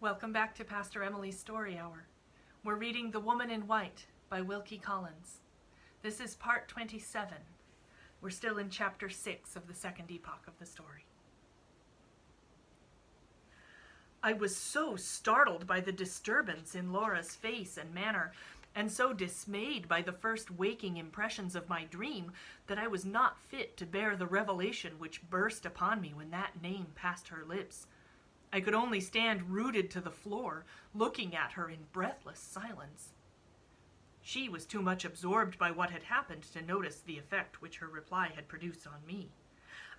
Welcome back to Pastor Emilie's Story Hour. We're reading The Woman in White by Wilkie Collins. This is part 27. We're still in chapter 6 of the second epoch of the story. I was so startled by the disturbance in Laura's face and manner, and so dismayed by the first waking impressions of my dream, that I was not fit to bear the revelation which burst upon me when that name passed her lips. I could only stand rooted to the floor, looking at her in breathless silence. She was too much absorbed by what had happened to notice the effect which her reply had produced on me.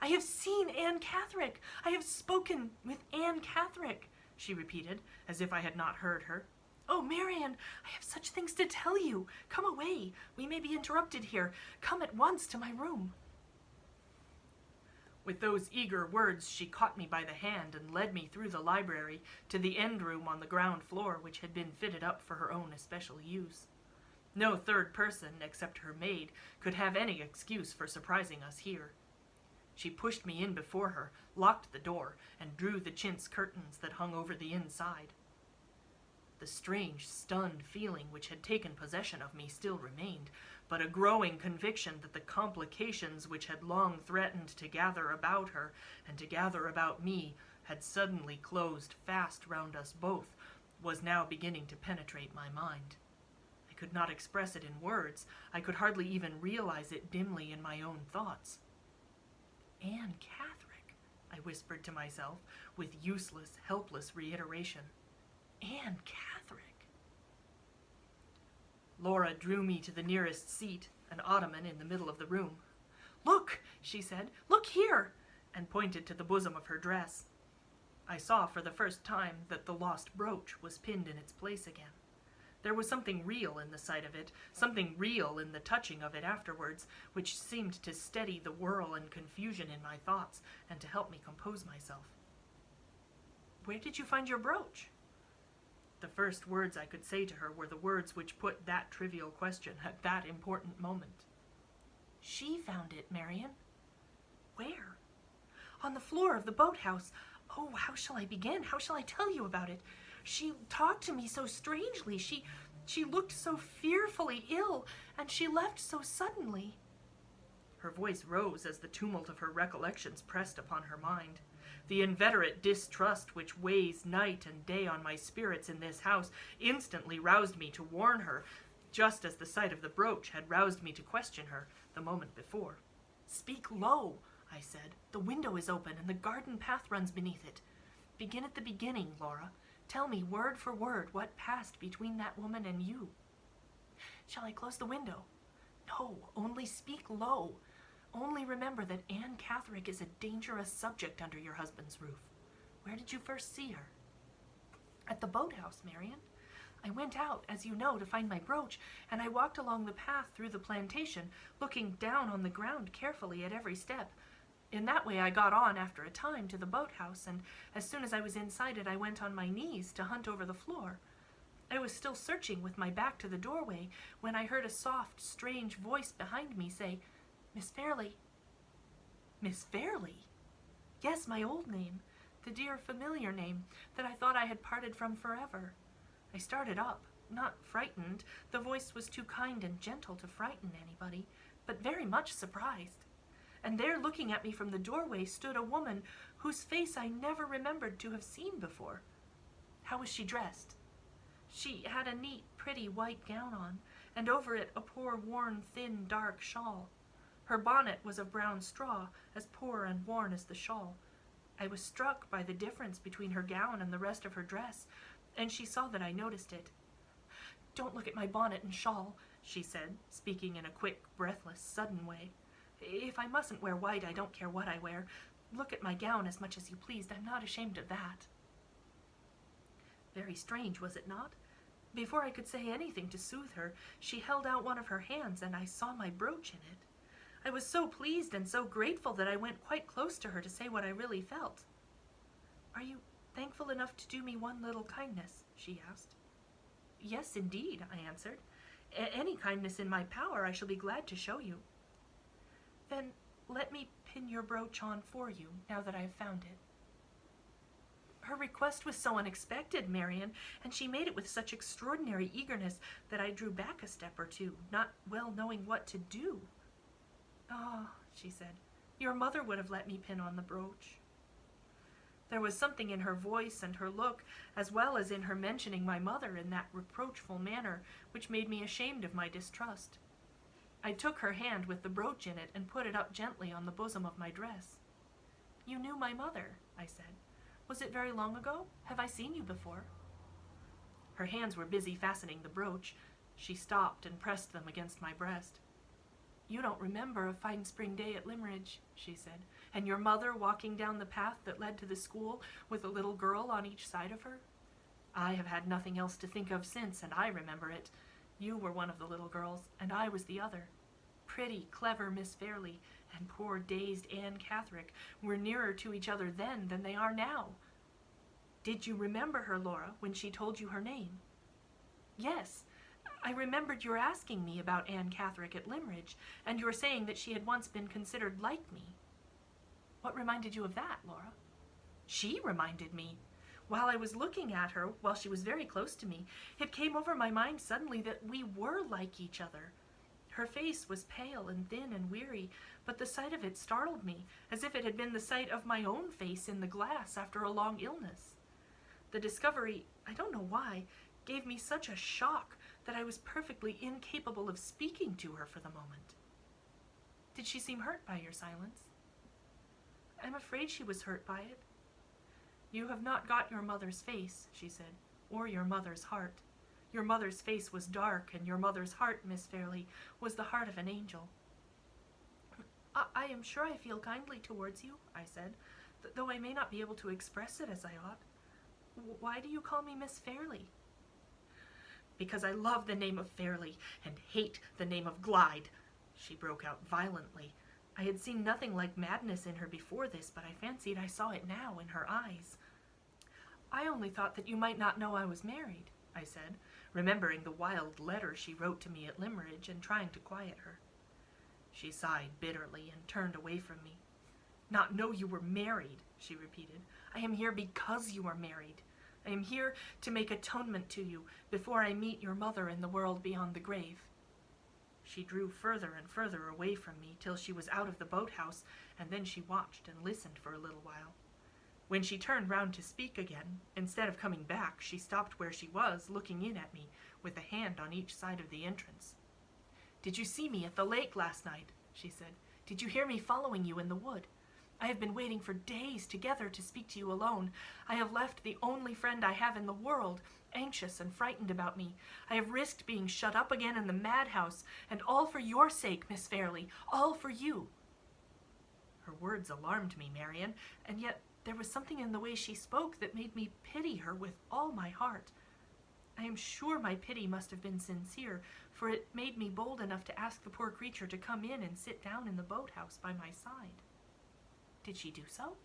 "I have seen Anne Catherick! I have spoken with Anne Catherick!" she repeated, as if I had not heard her. "Oh, Marian, I have such things to tell you! Come away! We may be interrupted here. Come at once to my room." With those eager words, she caught me by the hand and led me through the library to the end room on the ground floor, which had been fitted up for her own especial use. No third person, except her maid, could have any excuse for surprising us here. She pushed me in before her, locked the door, and drew the chintz curtains that hung over the inside. The strange, stunned feeling which had taken possession of me still remained, but a growing conviction that the complications which had long threatened to gather about her and to gather about me had suddenly closed fast round us both was now beginning to penetrate my mind. I could not express it in words. I could hardly even realize it dimly in my own thoughts. "Anne Catherick," I whispered to myself with useless, helpless reiteration. "Anne Catherick." Laura drew me to the nearest seat, an ottoman in the middle of the room. "Look," she said, "look here," and pointed to the bosom of her dress. I saw for the first time that the lost brooch was pinned in its place again. There was something real in the sight of it, something real in the touching of it afterwards, which seemed to steady the whirl and confusion in my thoughts and to help me compose myself. "Where did you find your brooch?" The first words I could say to her were the words which put that trivial question at that important moment. "She found it, Marian." "Where?" "On the floor of the boathouse. Oh, how shall I begin? How shall I tell you about it? She talked to me so strangely. She looked so fearfully ill, and she left so suddenly." Her voice rose as the tumult of her recollections pressed upon her mind. The inveterate distrust which weighs night and day on my spirits in this house instantly roused me to warn her, just as the sight of the brooch had roused me to question her the moment before. "Speak low," I said. "The window is open, and the garden path runs beneath it. Begin at the beginning, Laura. Tell me word for word what passed between that woman and you." "Shall I close the window?" "No, only speak low. Only remember that Anne Catherick is a dangerous subject under your husband's roof. Where did you first see her?" "At the boathouse, Marian. I went out, as you know, to find my brooch, and I walked along the path through the plantation, looking down on the ground carefully at every step. In that way I got on, after a time, to the boathouse, and as soon as I was inside it I went on my knees to hunt over the floor. I was still searching with my back to the doorway when I heard a soft, strange voice behind me say, 'Miss Fairley.'" "Miss Fairley?" "Yes, my old name, the dear familiar name that I thought I had parted from forever." I started up, not frightened, the voice was too kind and gentle to frighten anybody, but very much surprised. And there, looking at me from the doorway, stood a woman whose face I never remembered to have seen before. "How was she dressed?" "She had a neat, pretty white gown on, and over it a poor, worn, thin, dark shawl. Her bonnet was of brown straw, as poor and worn as the shawl. I was struck by the difference between her gown and the rest of her dress, and she saw that I noticed it. 'Don't look at my bonnet and shawl,' she said, speaking in a quick, breathless, sudden way. 'If I mustn't wear white, I don't care what I wear. Look at my gown as much as you please. I'm not ashamed of that.' Very strange, was it not? Before I could say anything to soothe her, she held out one of her hands, and I saw my brooch in it. I was so pleased and so grateful that I went quite close to her to say what I really felt. 'Are you thankful enough to do me one little kindness?' she asked. 'Yes, indeed,' I answered. 'Any kindness in my power I shall be glad to show you.' 'Then let me pin your brooch on for you, now that I have found it.' Her request was so unexpected, Marian, and she made it with such extraordinary eagerness that I drew back a step or two, not well knowing what to do. "Ah," she said, "your mother would have let me pin on the brooch." There was something in her voice and her look, as well as in her mentioning my mother in that reproachful manner, which made me ashamed of my distrust. I took her hand with the brooch in it and put it up gently on the bosom of my dress. "You knew my mother," I said. "Was it very long ago? Have I seen you before?" Her hands were busy fastening the brooch. She stopped and pressed them against my breast. "You don't remember a fine spring day at Limmeridge," she said, "and your mother walking down the path that led to the school with a little girl on each side of her? I have had nothing else to think of since, and I remember it. You were one of the little girls, and I was the other. Pretty, clever Miss Fairley and poor dazed Anne Catherick were nearer to each other then than they are now. Did you remember her, Laura, when she told you her name?" "Yes. I remembered your asking me about Anne Catherick at Limmeridge, and your saying that she had once been considered like me." "What reminded you of that, Laura?" "She reminded me. While I was looking at her, while she was very close to me, it came over my mind suddenly that we were like each other. Her face was pale and thin and weary, but the sight of it startled me, as if it had been the sight of my own face in the glass after a long illness. The discovery, I don't know why, gave me such a shock that I was perfectly incapable of speaking to her for the moment." "Did she seem hurt by your silence?" "I'm afraid she was hurt by it." "You have not got your mother's face," she said, "or your mother's heart. Your mother's face was dark, and your mother's heart, Miss Fairley, was the heart of an angel." I am sure I feel kindly towards you," I said, "though I may not be able to express it as I ought. Why do you call me Miss Fairley?" "Because I love the name of Fairley and hate the name of Glyde," she broke out violently. I had seen nothing like madness in her before this, but I fancied I saw it now in her eyes. "I only thought that you might not know I was married," I said, remembering the wild letter she wrote to me at Limmeridge and trying to quiet her. She sighed bitterly and turned away from me. "Not know you were married," she repeated. "I am here because you are married. I am here to make atonement to you before I meet your mother in the world beyond the grave." She drew further and further away from me till she was out of the boathouse, and then she watched and listened for a little while. When she turned round to speak again, instead of coming back, she stopped where she was, looking in at me, with a hand on each side of the entrance. "Did you see me at the lake last night?" she said. "Did you hear me following you in the wood? I have been waiting for days together to speak to you alone. I have left the only friend I have in the world, anxious and frightened about me. I have risked being shut up again in the madhouse, and all for your sake, Miss Fairley, all for you." Her words alarmed me, Marian, and yet there was something in the way she spoke that made me pity her with all my heart. I am sure my pity must have been sincere, for it made me bold enough to ask the poor creature to come in and sit down in the boathouse by my side. Did she do so?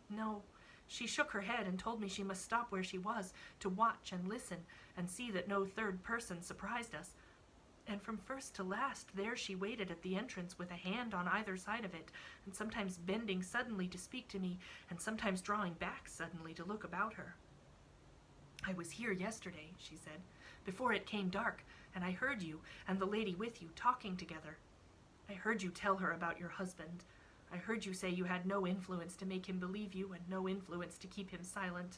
No. She shook her head and told me she must stop where she was to watch and listen and see that no third person surprised us. And from first to last there she waited at the entrance with a hand on either side of it, and sometimes bending suddenly to speak to me, and sometimes drawing back suddenly to look about her. "I was here yesterday," she said, "before it came dark, and I heard you and the lady with you talking together. I heard you tell her about your husband. I heard you say you had no influence to make him believe you and no influence to keep him silent.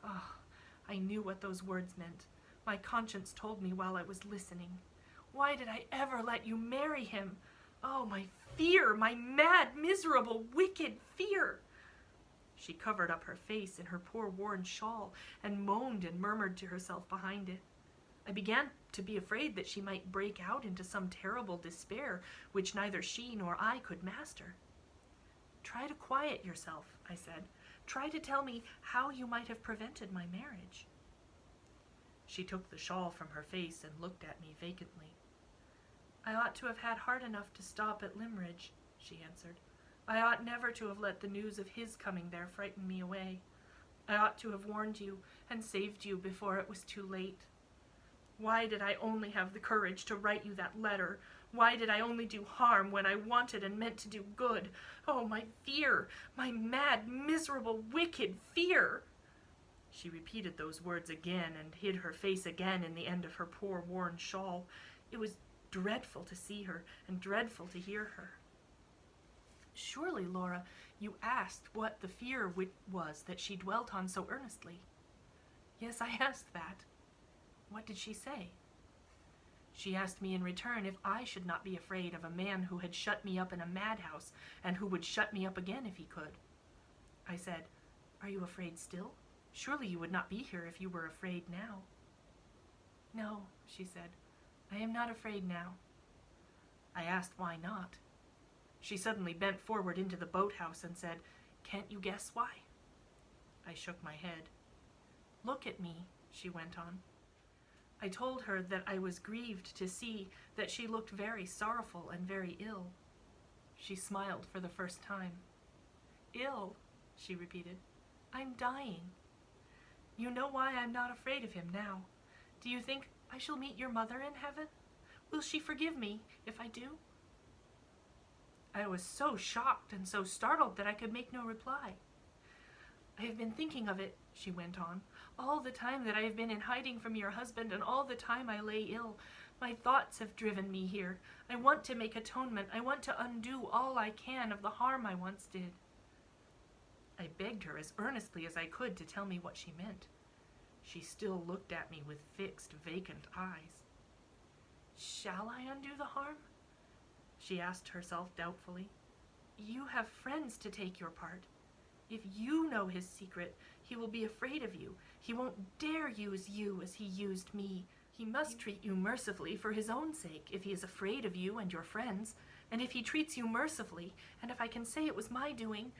Oh, I knew what those words meant. My conscience told me while I was listening. Why did I ever let you marry him? Oh, my fear, my mad, miserable, wicked fear!" She covered up her face in her poor worn shawl and moaned and murmured to herself behind it. I began to be afraid that she might break out into some terrible despair which neither she nor I could master. "Try to quiet yourself," I said. "Try to tell me how you might have prevented my marriage." She took the shawl from her face and looked at me vacantly. "I ought to have had heart enough to stop at Limmeridge," she answered. "I ought never to have let the news of his coming there frighten me away. I ought to have warned you and saved you before it was too late. Why did I only have the courage to write you that letter? Why did I only do harm when I wanted and meant to do good? Oh, my fear, my mad, miserable, wicked fear!" She repeated those words again and hid her face again in the end of her poor worn shawl. It was dreadful to see her and dreadful to hear her. Surely, Laura, you asked what the fear was that she dwelt on so earnestly. Yes, I asked that. What did she say? She asked me in return if I should not be afraid of a man who had shut me up in a madhouse and who would shut me up again if he could. I said, "Are you afraid still? Surely you would not be here if you were afraid now." "No," she said, "I am not afraid now." I asked why not. She suddenly bent forward into the boathouse and said, "Can't you guess why?" I shook my head. "Look at me," she went on. I told her that I was grieved to see that she looked very sorrowful and very ill. She smiled for the first time. "Ill," she repeated. "I'm dying. You know why I'm not afraid of him now. Do you think I shall meet your mother in heaven? Will she forgive me if I do?" I was so shocked and so startled that I could make no reply. "I have been thinking of it," she went on, "all the time that I have been in hiding from your husband and all the time I lay ill. My thoughts have driven me here. I want to make atonement. I want to undo all I can of the harm I once did." I begged her as earnestly as I could to tell me what she meant. She still looked at me with fixed, vacant eyes. "Shall I undo the harm?" she asked herself doubtfully. "You have friends to take your part. If you know his secret, he will be afraid of you. He won't dare use you as he used me. He must treat you mercifully for his own sake, if he is afraid of you and your friends. And if he treats you mercifully, and if I can say it was my doing—"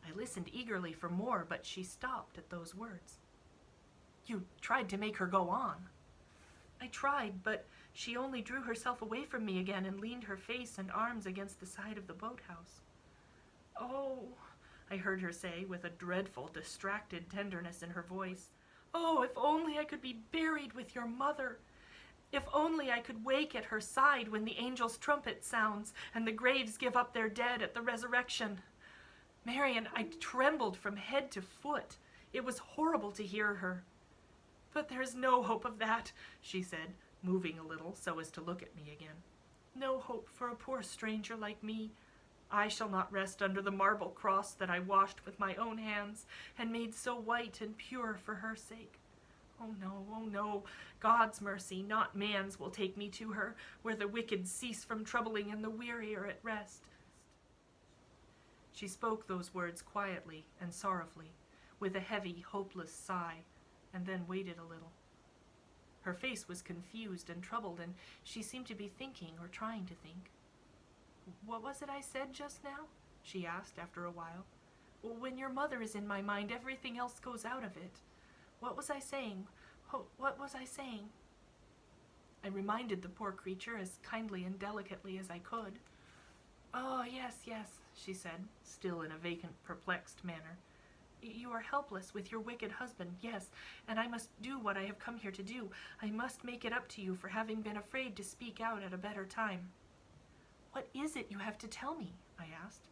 I listened eagerly for more, but she stopped at those words. "You tried to make her go on." "I tried, but she only drew herself away from me again and leaned her face and arms against the side of the boathouse. "Oh," I heard her say with a dreadful, distracted tenderness in her voice, "oh, if only I could be buried with your mother! If only I could wake at her side when the angel's trumpet sounds and the graves give up their dead at the resurrection!" Marian, I trembled from head to foot. It was horrible to hear her. "But there's no hope of that," she said, moving a little so as to look at me again. "No hope for a poor stranger like me. I shall not rest under the marble cross that I washed with my own hands and made so white and pure for her sake. Oh no, God's mercy, not man's, will take me to her, where the wicked cease from troubling and the weary are at rest." She spoke those words quietly and sorrowfully, with a heavy, hopeless sigh, and then waited a little. Her face was confused and troubled, and she seemed to be thinking or trying to think. "What was it I said just now?" she asked after a while. "When your mother is in my mind, everything else goes out of it. What was I saying? Oh, what was I saying?" I reminded the poor creature as kindly and delicately as I could. "Oh, yes, she said, still in a vacant, perplexed manner. "You are helpless with your wicked husband, yes, and I must do what I have come here to do. I must make it up to you for having been afraid to speak out at a better time." "What is it you have to tell me?" I asked.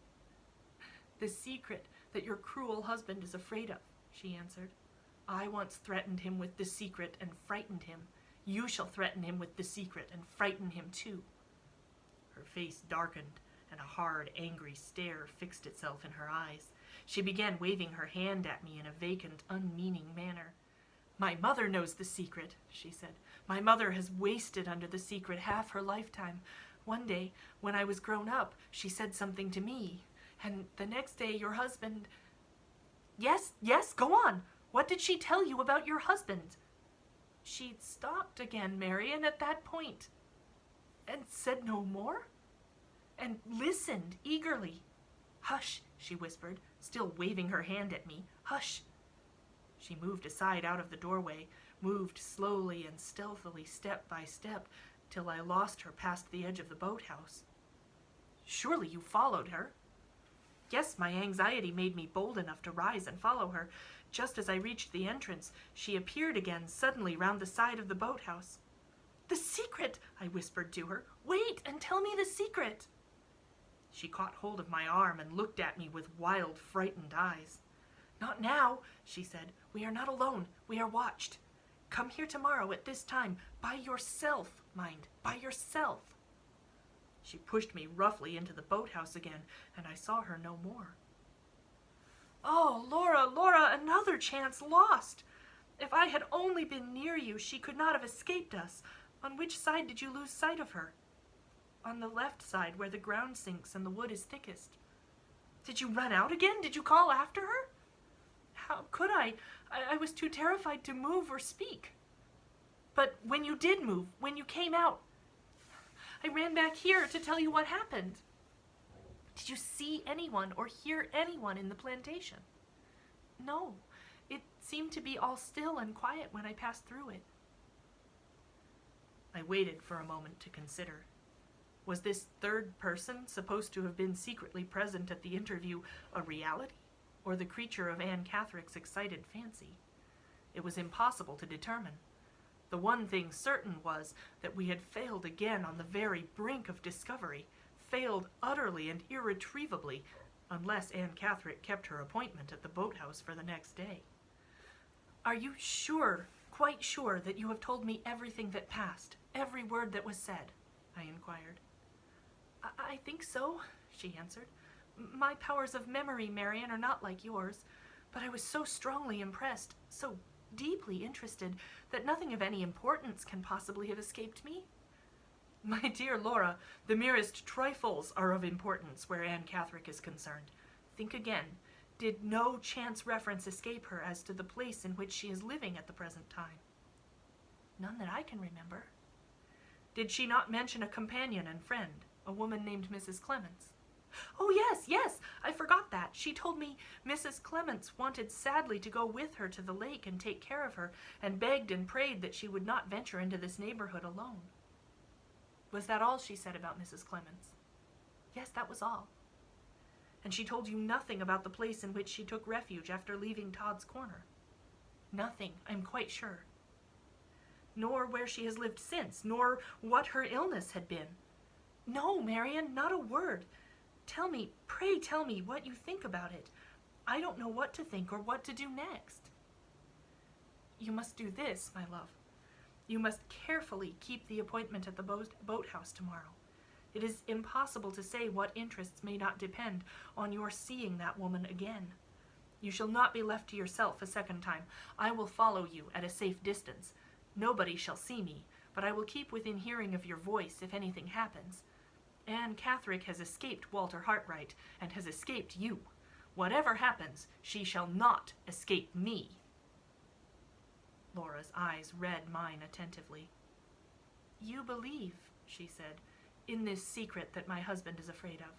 "The secret that your cruel husband is afraid of," she answered. "I once threatened him with the secret and frightened him. You shall threaten him with the secret and frighten him too." Her face darkened, and a hard, angry stare fixed itself in her eyes. She began waving her hand at me in a vacant, unmeaning manner. "My mother knows the secret," she said. "My mother has wasted under the secret half her lifetime. One day, when I was grown up, she said something to me, and the next day your husband—" Yes, go on. What did she tell you about your husband?" "She stopped again, Marian, at that point." "And said no more?" "And listened eagerly." "Hush," she whispered, still waving her hand at me. "Hush." She moved aside out of the doorway, moved slowly and stealthily step by step, till I lost her past the edge of the boathouse. "Surely you followed her?" "Yes, my anxiety made me bold enough to rise and follow her. Just as I reached the entrance, she appeared again suddenly round the side of the boathouse. "The secret!" I whispered to her. "Wait and tell me the secret!" She caught hold of my arm and looked at me with wild, frightened eyes. "Not now," she said. "We are not alone. We are watched. Come here tomorrow at this time, by yourself, mind, by yourself." She pushed me roughly into the boathouse again, and I saw her no more. "Oh, Laura, Laura, another chance lost! If I had only been near you, she could not have escaped us. On which side did you lose sight of her?" "On the left side, where the ground sinks and the wood is thickest." "Did you run out again? Did you call after her?" "How could I? I was too terrified to move or speak." "But when you did move, when you came out?" "I ran back here to tell you what happened." "Did you see anyone or hear anyone in the plantation?" "No. It seemed to be all still and quiet when I passed through it." I waited for a moment to consider. Was this third person, supposed to have been secretly present at the interview, a reality, or the creature of Anne Catherick's excited fancy? It was impossible to determine. The one thing certain was that we had failed again on the very brink of discovery, failed utterly and irretrievably, unless Anne Catherick kept her appointment at the boathouse for the next day. "Are you sure, quite sure, that you have told me everything that passed, every word that was said?" I inquired. I think so," she answered. "My powers of memory, Marian, are not like yours, but I was so strongly impressed, so deeply interested, that nothing of any importance can possibly have escaped me." "My dear Laura, the merest trifles are of importance where Anne Catherick is concerned. Think again. Did no chance reference escape her as to the place in which she is living at the present time?" "None that I can remember." "Did she not mention a companion and friend, a woman named Mrs. Clements?" "Oh, yes, yes, I forgot that. She told me Mrs. Clements wanted sadly to go with her to the lake and take care of her, and begged and prayed that she would not venture into this neighborhood alone." "Was that all she said about Mrs. Clements?" "Yes, that was all." "And she told you nothing about the place in which she took refuge after leaving Todd's Corner?" "Nothing, I'm quite sure." "Nor where she has lived since, nor what her illness had been?" "No, Marian, not a word. Tell me, pray tell me what you think about it. I don't know what to think or what to do next." "You must do this, my love. You must carefully keep the appointment at the boathouse tomorrow. It is impossible to say what interests may not depend on your seeing that woman again. You shall not be left to yourself a second time. I will follow you at a safe distance. Nobody shall see me, but I will keep within hearing of your voice if anything happens. Anne Catherick has escaped Walter Hartright, and has escaped you. Whatever happens, she shall not escape me." Laura's eyes read mine attentively. "You believe," she said, "in this secret that my husband is afraid of.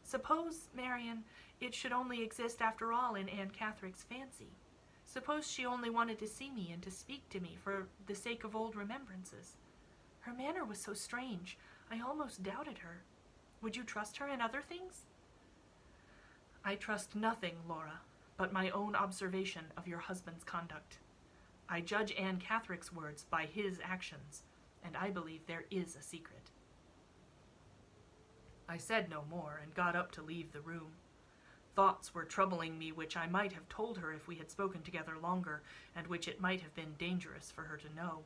Suppose, Marian, it should only exist after all in Anne Catherick's fancy. Suppose she only wanted to see me and to speak to me for the sake of old remembrances. Her manner was so strange, I almost doubted her. Would you trust her in other things?" "I trust nothing, Laura, but my own observation of your husband's conduct. I judge Anne Catherick's words by his actions, and I believe there is a secret." I said no more, and got up to leave the room. Thoughts were troubling me which I might have told her if we had spoken together longer, and which it might have been dangerous for her to know.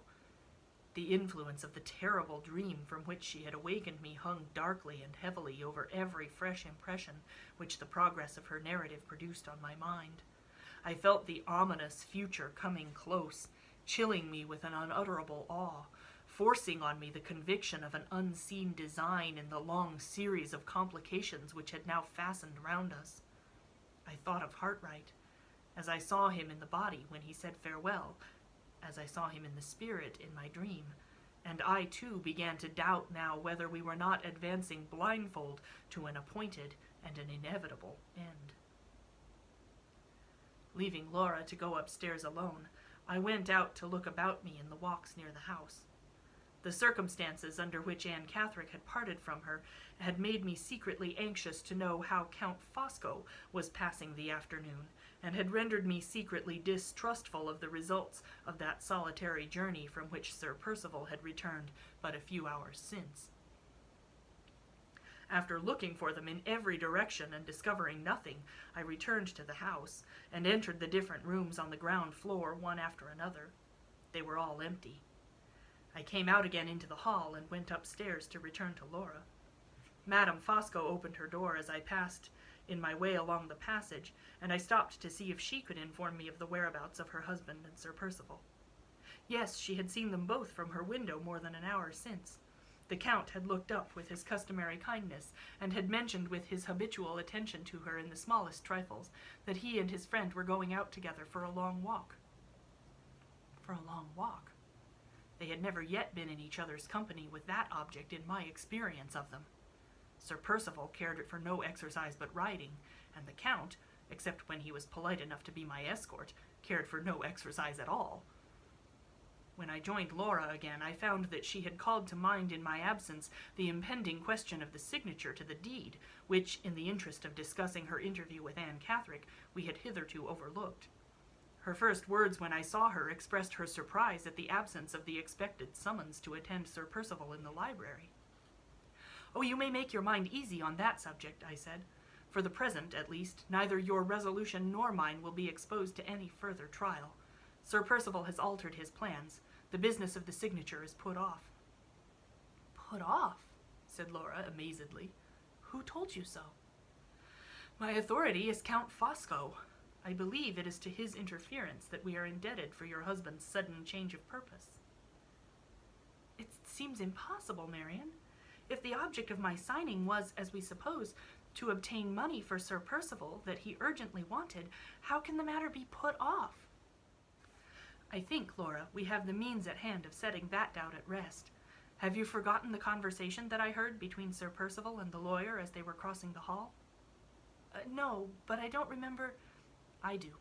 The influence of the terrible dream from which she had awakened me hung darkly and heavily over every fresh impression which the progress of her narrative produced on my mind. I felt the ominous future coming close, chilling me with an unutterable awe, forcing on me the conviction of an unseen design in the long series of complications which had now fastened round us. I thought of Hartright, as I saw him in the body when he said farewell, as I saw him in the spirit in my dream, and I too began to doubt now whether we were not advancing blindfold to an appointed and an inevitable end. Leaving Laura to go upstairs alone, I went out to look about me in the walks near the house. The circumstances under which Anne Catherick had parted from her had made me secretly anxious to know how Count Fosco was passing the afternoon, and had rendered me secretly distrustful of the results of that solitary journey from which Sir Percival had returned but a few hours since. After looking for them in every direction and discovering nothing, I returned to the house and entered the different rooms on the ground floor one after another. They were all empty. I came out again into the hall and went upstairs to return to Laura. Madame Fosco opened her door as I passed in my way along the passage, and I stopped to see if she could inform me of the whereabouts of her husband and Sir Percival. Yes, she had seen them both from her window more than an hour since. The Count had looked up with his customary kindness, and had mentioned with his habitual attention to her in the smallest trifles that he and his friend were going out together for a long walk. For a long walk. They had never yet been in each other's company with that object in my experience of them. Sir Percival cared for no exercise but riding, and the Count, except when he was polite enough to be my escort, cared for no exercise at all. When I joined Laura again, I found that she had called to mind in my absence the impending question of the signature to the deed, which, in the interest of discussing her interview with Anne Catherick, we had hitherto overlooked. Her first words when I saw her expressed her surprise at the absence of the expected summons to attend Sir Percival in the library. "Oh, you may make your mind easy on that subject," I said. "For the present, at least, neither your resolution nor mine will be exposed to any further trial. Sir Percival has altered his plans. The business of the signature is put off." "Put off?" said Laura amazedly. "Who told you so?" "My authority is Count Fosco. I believe it is to his interference that we are indebted for your husband's sudden change of purpose." "It seems impossible, Marian. If the object of my signing was, as we suppose, to obtain money for Sir Percival that he urgently wanted, how can the matter be put off?" "I think, Laura, we have the means at hand of setting that doubt at rest. Have you forgotten the conversation that I heard between Sir Percival and the lawyer as they were crossing the hall?" "No, but I don't remember—" "I do.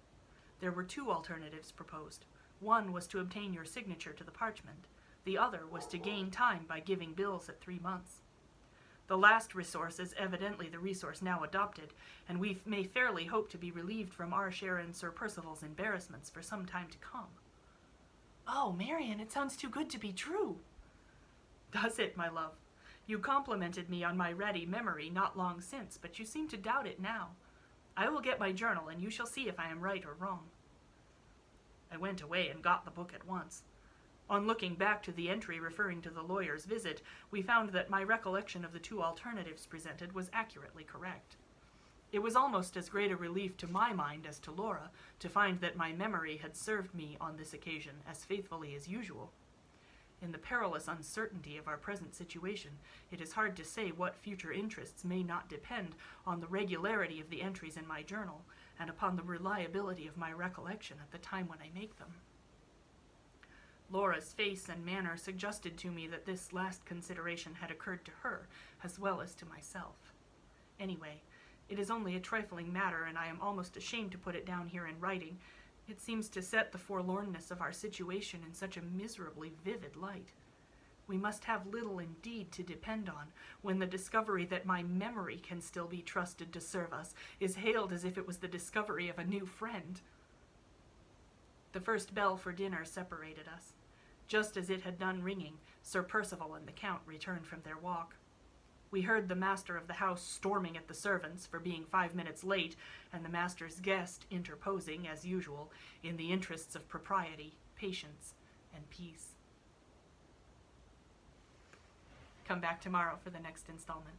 There were two alternatives proposed. One was to obtain your signature to the parchment. The other was to gain time by giving bills at 3 months. The last resource is evidently the resource now adopted, and we may fairly hope to be relieved from our share in Sir Percival's embarrassments for some time to come." "Oh, Marian, it sounds too good to be true." "Does it, my love? You complimented me on my ready memory not long since, but you seem to doubt it now. I will get my journal, and you shall see if I am right or wrong." I went away and got the book at once. On looking back to the entry referring to the lawyer's visit, we found that my recollection of the two alternatives presented was accurately correct. It was almost as great a relief to my mind as to Laura to find that my memory had served me on this occasion as faithfully as usual. In the perilous uncertainty of our present situation, it is hard to say what future interests may not depend on the regularity of the entries in my journal and upon the reliability of my recollection at the time when I make them. Laura's face and manner suggested to me that this last consideration had occurred to her as well as to myself. Anyway, it is only a trifling matter, and I am almost ashamed to put it down here in writing. It seems to set the forlornness of our situation in such a miserably vivid light. We must have little indeed to depend on when the discovery that my memory can still be trusted to serve us is hailed as if it was the discovery of a new friend. The first bell for dinner separated us. Just as it had done ringing, Sir Percival and the Count returned from their walk. We heard the master of the house storming at the servants for being 5 minutes late, and the master's guest interposing, as usual, in the interests of propriety, patience, and peace. Come back tomorrow for the next installment.